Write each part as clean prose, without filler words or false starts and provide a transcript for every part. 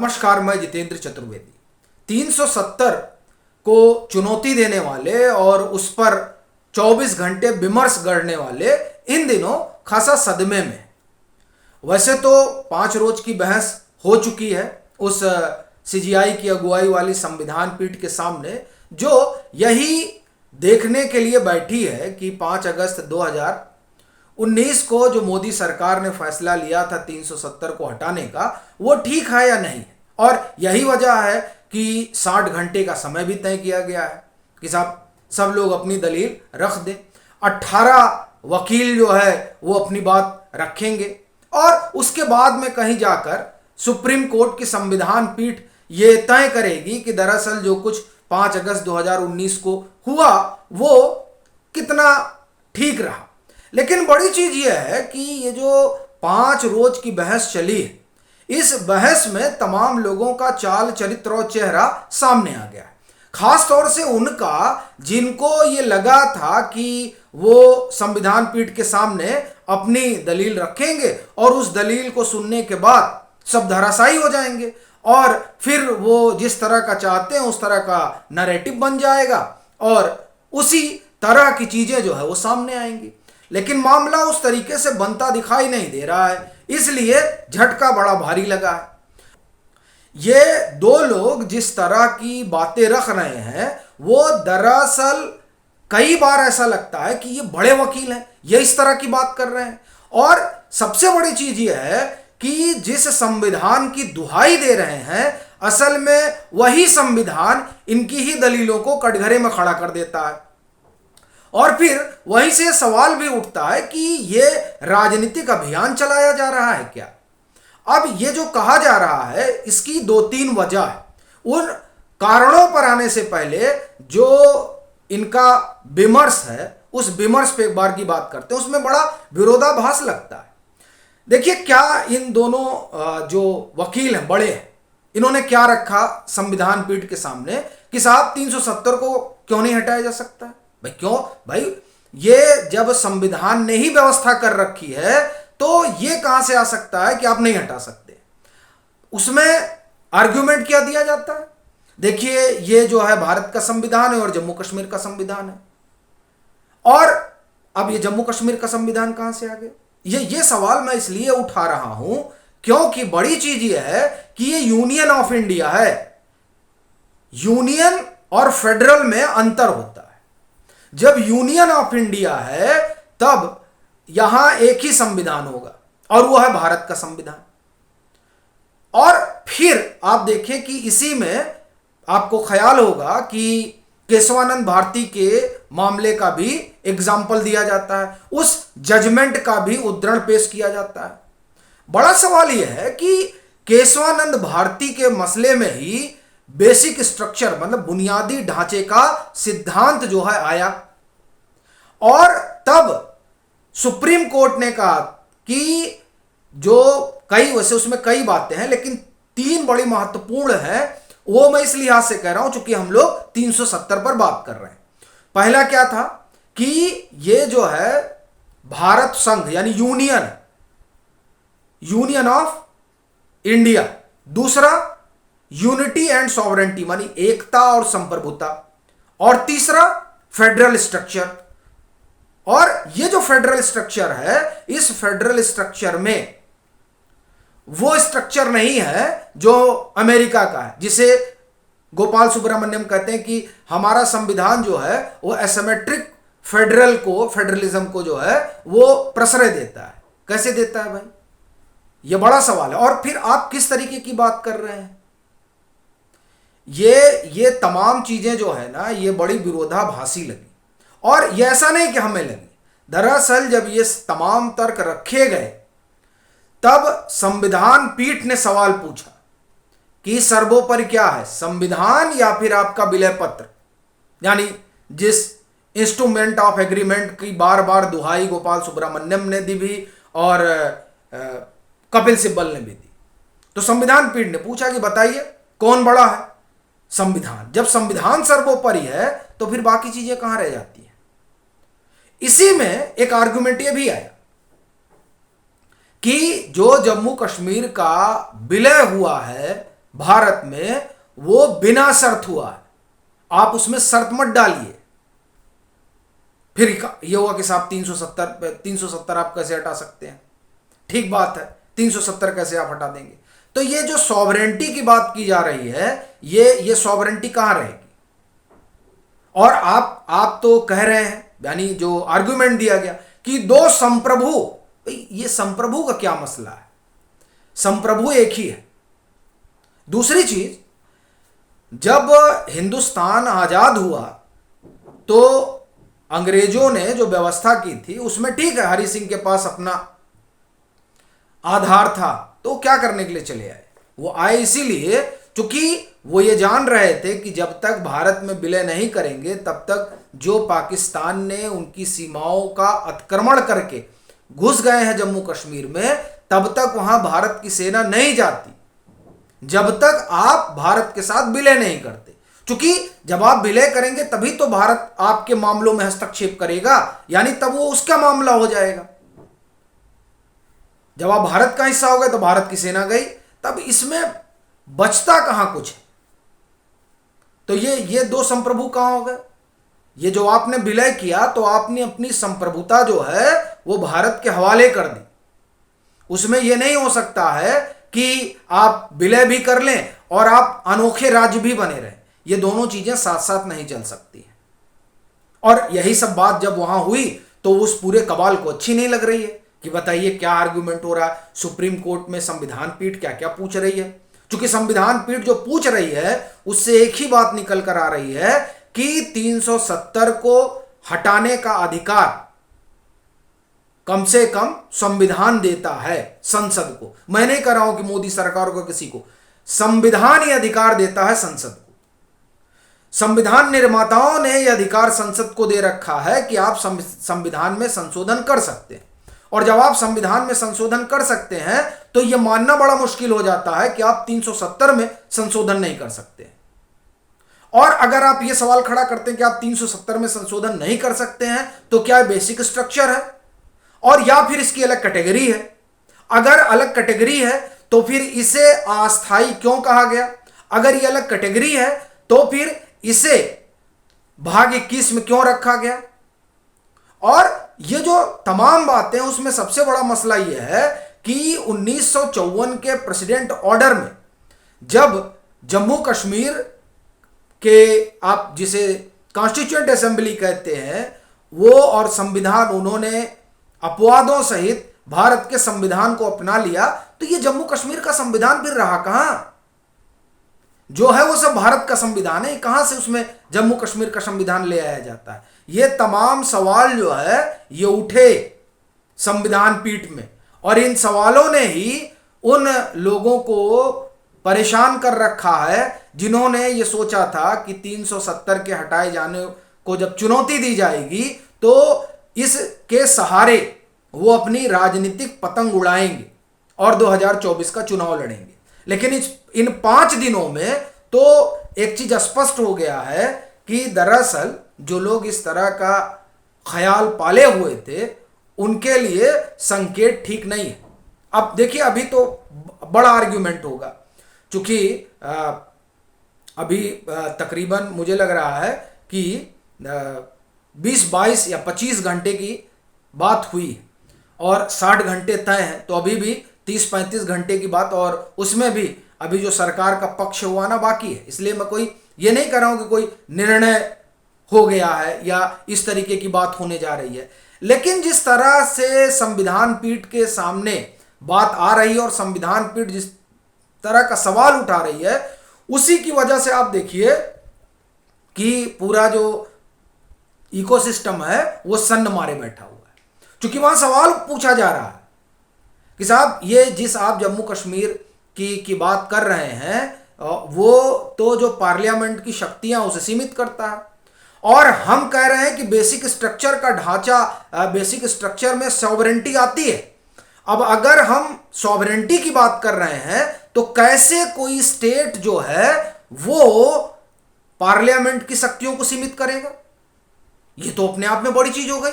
नमस्कार, मैं जितेंद्र चतुर्वेदी। 370 को चुनौती देने वाले और उस पर 24 घंटे विमर्श गढ़ने वाले इन दिनों खासा सदमे में है। वैसे तो 5 रोज की बहस हो चुकी है उस सीजीआई की अगुवाई वाली संविधान पीठ के सामने, जो यही देखने के लिए बैठी है कि 5 अगस्त 2019 को जो मोदी सरकार ने फैसला लिया था 370 को हटाने का, वो ठीक है या नहीं। और यही वजह है कि 60 घंटे का समय भी तय किया गया है कि साहब सब लोग अपनी दलील रख दें। 18 वकील जो है वो अपनी बात रखेंगे और उसके बाद में कहीं जाकर सुप्रीम कोर्ट की संविधान पीठ ये तय करेगी कि दरअसल जो कुछ 5 अगस्त 2019 को हुआ वो कितना ठीक रहा। लेकिन बड़ी चीज यह है कि ये जो 5 रोज की बहस चली है, इस बहस में तमाम लोगों का चाल चरित्र और चेहरा सामने आ गया है। खास तौर से उनका जिनको ये लगा था कि वो संविधान पीठ के सामने अपनी दलील रखेंगे और उस दलील को सुनने के बाद सब धराशायी हो जाएंगे और फिर वो जिस तरह का चाहते हैं उस तरह का नैरेटिव बन जाएगा और उसी तरह की चीजें जो है वो सामने आएंगी। लेकिन मामला उस तरीके से बनता दिखाई नहीं दे रहा है, इसलिए झटका बड़ा भारी लगा है। ये 2 लोग जिस तरह की बातें रख रहे हैं वो दरअसल कई बार ऐसा लगता है कि ये बड़े वकील हैं, ये इस तरह की बात कर रहे हैं। और सबसे बड़ी चीज ये है कि जिस संविधान की दुहाई दे रहे हैं, असल में वही संविधान इनकी ही दलीलों को कटघरे में खड़ा कर देता है। और फिर वहीं से सवाल भी उठता है कि ये राजनीतिक अभियान चलाया जा रहा है क्या। अब ये जो कहा जा रहा है इसकी 2-3 वजह है। उन कारणों पर आने से पहले जो इनका विमर्श है उस विमर्श पे एक बार की बात करते हैं। उसमें बड़ा विरोधाभास लगता है। देखिए क्या इन दोनों जो वकील हैं बड़े हैं, इन्होंने क्या रखा संविधान पीठ के सामने कि साहब 370 को क्यों नहीं हटाया जा सकता है। भाई क्यों भाई, ये जब संविधान ने ही व्यवस्था कर रखी है तो ये कहां से आ सकता है कि आप नहीं हटा सकते। उसमें आर्ग्यूमेंट क्या दिया जाता है, देखिए ये जो है भारत का संविधान है और जम्मू कश्मीर का संविधान है। और अब ये जम्मू कश्मीर का संविधान कहां से आ गया। ये सवाल मैं इसलिए उठा रहा हूं क्योंकि बड़ी चीज ये है कि ये यूनियन ऑफ इंडिया है। यूनियन और फेडरल में अंतर होता है। जब यूनियन ऑफ इंडिया है तब यहां एक ही संविधान होगा और वो है भारत का संविधान। और फिर आप देखें कि इसी में आपको ख्याल होगा कि केशवानंद भारती के मामले का भी एग्जाम्पल दिया जाता है, उस जजमेंट का भी उद्धरण पेश किया जाता है। बड़ा सवाल यह है कि केशवानंद भारती के मसले में ही बेसिक स्ट्रक्चर मतलब बुनियादी ढांचे का सिद्धांत जो है आया और तब सुप्रीम कोर्ट ने कहा कि जो वैसे उसमें कई बातें हैं लेकिन 3 बड़ी महत्वपूर्ण हैं, वो मैं इस लिहाज से कह रहा हूं चूंकि हम लोग 370 पर बात कर रहे हैं। पहला क्या था कि ये जो है भारत संघ यानी यूनियन ऑफ इंडिया। दूसरा यूनिटी एंड सॉवरेंटी मानी एकता और संप्रभुता। और तीसरा फेडरल स्ट्रक्चर। और ये जो फेडरल स्ट्रक्चर है, इस फेडरल स्ट्रक्चर में वो स्ट्रक्चर नहीं है जो अमेरिका का है, जिसे गोपाल सुब्रमण्यम कहते हैं कि हमारा संविधान जो है वो एसिमेट्रिक फेडरलिज्म को जो है वो प्रश्रय देता है। कैसे देता है भाई, ये बड़ा सवाल है। और फिर आप किस तरीके की बात कर रहे हैं, ये तमाम चीजें जो है ना ये बड़ी विरोधाभासी लगी। और ये ऐसा नहीं कि हमें लगी, दरअसल जब ये तमाम तर्क रखे गए तब संविधान पीठ ने सवाल पूछा कि सर्वोपरि क्या है, संविधान या फिर आपका विलय पत्र, यानी जिस इंस्ट्रूमेंट ऑफ एग्रीमेंट की बार बार दुहाई गोपाल सुब्रमण्यम ने दी भी और कपिल सिब्बल ने भी दी। तो संविधान पीठ ने पूछा कि बताइए कौन बड़ा है, संविधान। जब संविधान सर्वोपरि है तो फिर बाकी चीजें कहां रह जाती हैं। इसी में एक आर्गुमेंट ये भी आया कि जो जम्मू कश्मीर का विलय हुआ है भारत में वो बिना शर्त हुआ है। आप उसमें शर्त मत डालिए। फिर ये हुआ कि साहब 370 आप कैसे हटा सकते हैं? ठीक बात है, 370 कैसे आप हटा देंगे? तो ये जो सॉवरेंटी की बात की जा रही है, ये सॉवरेंटी कहां रहेगी? और आप तो कह रहे हैं, यानी जो आर्गुमेंट दिया गया कि दो संप्रभु, ये संप्रभु का क्या मसला है? संप्रभु एक ही है। दूसरी चीज, जब हिंदुस्तान आजाद हुआ तो अंग्रेजों ने जो व्यवस्था की थी उसमें ठीक है, हरि सिंह के पास अपना आधार था तो क्या करने के लिए चले आए? वो आए इसीलिए क्योंकि वो ये जान रहे थे कि जब तक भारत में विलय नहीं करेंगे तब तक जो पाकिस्तान ने उनकी सीमाओं का अतिक्रमण करके घुस गए हैं जम्मू कश्मीर में, तब तक वहां भारत की सेना नहीं जाती जब तक आप भारत के साथ विलय नहीं करते। क्योंकि जब आप विलय करेंगे तभी तो भारत आपके मामलों में हस्तक्षेप करेगा, यानी तब वो उसका मामला हो जाएगा। जब आप भारत का हिस्सा हो गए तो भारत की सेना गई, तब इसमें बचता कहां कुछ है? तो ये दो संप्रभु कहां हो गए? ये जो आपने विलय किया तो आपने अपनी संप्रभुता जो है वो भारत के हवाले कर दी। उसमें यह नहीं हो सकता है कि आप विलय भी कर लें और आप अनोखे राज्य भी बने रहें। ये दोनों चीजें साथ साथ नहीं चल सकती हैं। और यही सब बात जब वहां हुई तो उस पूरे कबाल को अच्छी नहीं लग रही है कि बताइए क्या आर्गुमेंट हो रहा है। सुप्रीम कोर्ट में संविधान पीठ क्या क्या पूछ रही है, क्योंकि संविधान पीठ जो पूछ रही है उससे एक ही बात निकल कर आ रही है कि 370 को हटाने का अधिकार कम से कम संविधान देता है संसद को। मैं नहीं कह रहा हूं कि मोदी सरकार को किसी को, संविधान ही अधिकार देता है संसद को। संविधान निर्माताओं ने यह अधिकार संसद को दे रखा है कि आप संविधान में संशोधन कर सकते हैं। और जब आप संविधान में संशोधन कर सकते हैं तो यह मानना बड़ा मुश्किल हो जाता है कि आप 370 में संशोधन नहीं कर सकते। और अगर आप यह सवाल खड़ा करते हैं कि आप 370 में संशोधन नहीं कर सकते हैं तो क्या बेसिक स्ट्रक्चर है और या फिर इसकी अलग कैटेगरी है? अगर अलग कैटेगरी है तो फिर इसे अस्थायी क्यों कहा गया? अगर यह अलग कैटेगरी है तो फिर इसे भाग 21 में क्यों रखा गया? और ये जो तमाम बातें, उसमें सबसे बड़ा मसला यह है कि 1954 के प्रेसिडेंट ऑर्डर में जब जम्मू कश्मीर के, आप जिसे कॉन्स्टिट्यूएंट असेंबली कहते हैं, वो और संविधान, उन्होंने अपवादों सहित भारत के संविधान को अपना लिया, तो ये जम्मू कश्मीर का संविधान फिर रहा कहां? जो है वो सब भारत का संविधान है, कहां से उसमें जम्मू कश्मीर का संविधान ले आया जाता है? ये तमाम सवाल जो है ये उठे संविधान पीठ में, और इन सवालों ने ही उन लोगों को परेशान कर रखा है जिन्होंने ये सोचा था कि 370 के हटाए जाने को जब चुनौती दी जाएगी तो इसके सहारे वो अपनी राजनीतिक पतंग उड़ाएंगे और 2024 का चुनाव लड़ेंगे। लेकिन इन 5 दिनों में तो एक चीज स्पष्ट हो गया है कि दरअसल जो लोग इस तरह का ख्याल पाले हुए थे उनके लिए संकेत ठीक नहीं है। अब देखिए, अभी तो बड़ा आर्ग्यूमेंट होगा, क्योंकि अभी तकरीबन मुझे लग रहा है कि 20-22 या 25 घंटे की बात हुई और 60 घंटे तय हैं, तो अभी भी 30-35 घंटे की बात, और उसमें भी अभी जो सरकार का पक्ष हुआ ना बाकी है। इसलिए मैं कोई ये नहीं कर रहा हूं कि कोई निर्णय हो गया है या इस तरीके की बात होने जा रही है। लेकिन जिस तरह से संविधान पीठ के सामने बात आ रही है और संविधान पीठ जिस तरह का सवाल उठा रही है, उसी की वजह से आप देखिए कि पूरा जो इकोसिस्टम है वो सन्न मारे बैठा हुआ है। क्योंकि वहां सवाल पूछा जा रहा है कि साहब ये जिस आप जम्मू कश्मीर की बात कर रहे हैं वो तो जो पार्लियामेंट की शक्तियां उसे सीमित करता है, और हम कह रहे हैं कि बेसिक स्ट्रक्चर का ढांचा, बेसिक स्ट्रक्चर में सॉवरेंटी आती है। अब अगर हम सॉवरेंटी की बात कर रहे हैं तो कैसे कोई स्टेट जो है वो पार्लियामेंट की शक्तियों को सीमित करेगा? ये तो अपने आप में बड़ी चीज हो गई।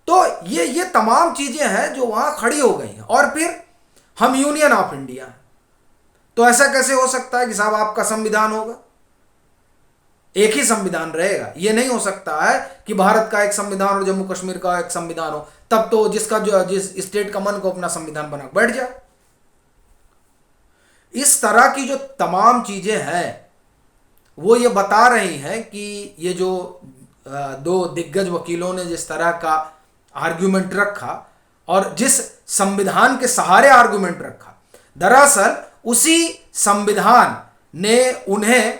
तो ये तमाम चीजें हैं जो वहां खड़ी हो गई हैं। और फिर हम यूनियन ऑफ इंडिया हैं, तो ऐसा कैसे हो सकता है कि साहब आपका संविधान होगा, एक ही संविधान रहेगा? ये नहीं हो सकता है कि भारत का एक संविधान और जम्मू कश्मीर का एक संविधान हो, तब तो जिस स्टेट का मन को अपना संविधान बना बैठ जाए। इस तरह की जो तमाम चीजें हैं वो ये बता रही हैं कि ये जो दो दिग्गज वकीलों ने जिस तरह का आर्ग्यूमेंट रखा और जिस संविधान के सहारे आर्ग्यूमेंट रखा, दरअसल उसी संविधान ने उन्हें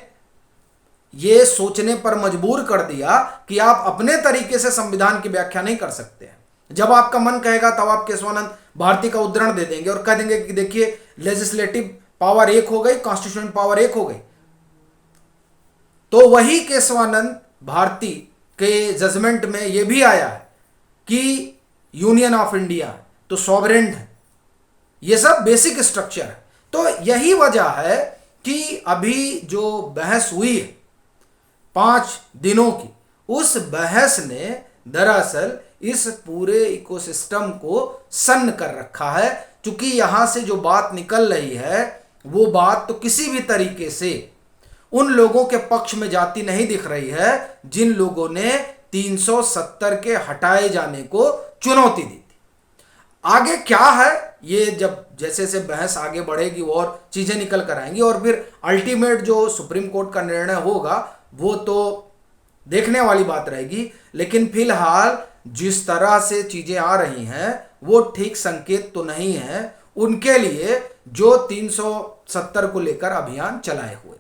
ये सोचने पर मजबूर कर दिया कि आप अपने तरीके से संविधान की व्याख्या नहीं कर सकते हैं। जब आपका मन कहेगा तब आप केशवानंद भारती का उद्धरण दे देंगे और कह देंगे कि देखिए लेजिस्लेटिव पावर एक हो गई, कॉन्स्टिट्यूशन पावर एक हो गई। तो वही केशवानंद भारती के जजमेंट में यह भी आया है कि यूनियन ऑफ इंडिया है तो सॉवरेन है, यह सब बेसिक स्ट्रक्चर है। तो यही वजह है कि अभी जो बहस हुई है 5 दिनों की, उस बहस ने दरअसल इस पूरे इकोसिस्टम को सन्न कर रखा है। क्योंकि यहां से जो बात निकल रही है वो बात तो किसी भी तरीके से उन लोगों के पक्ष में जाती नहीं दिख रही है जिन लोगों ने 370 के हटाए जाने को चुनौती दी थी। आगे क्या है ये जब जैसे जैसे बहस आगे बढ़ेगी और चीजें निकल कर आएंगी और फिर अल्टीमेट जो सुप्रीम कोर्ट का निर्णय होगा वो तो देखने वाली बात रहेगी। लेकिन फिलहाल जिस तरह से चीजें आ रही हैं वो ठीक संकेत तो नहीं है उनके लिए जो 370 को लेकर अभियान चलाए हुए।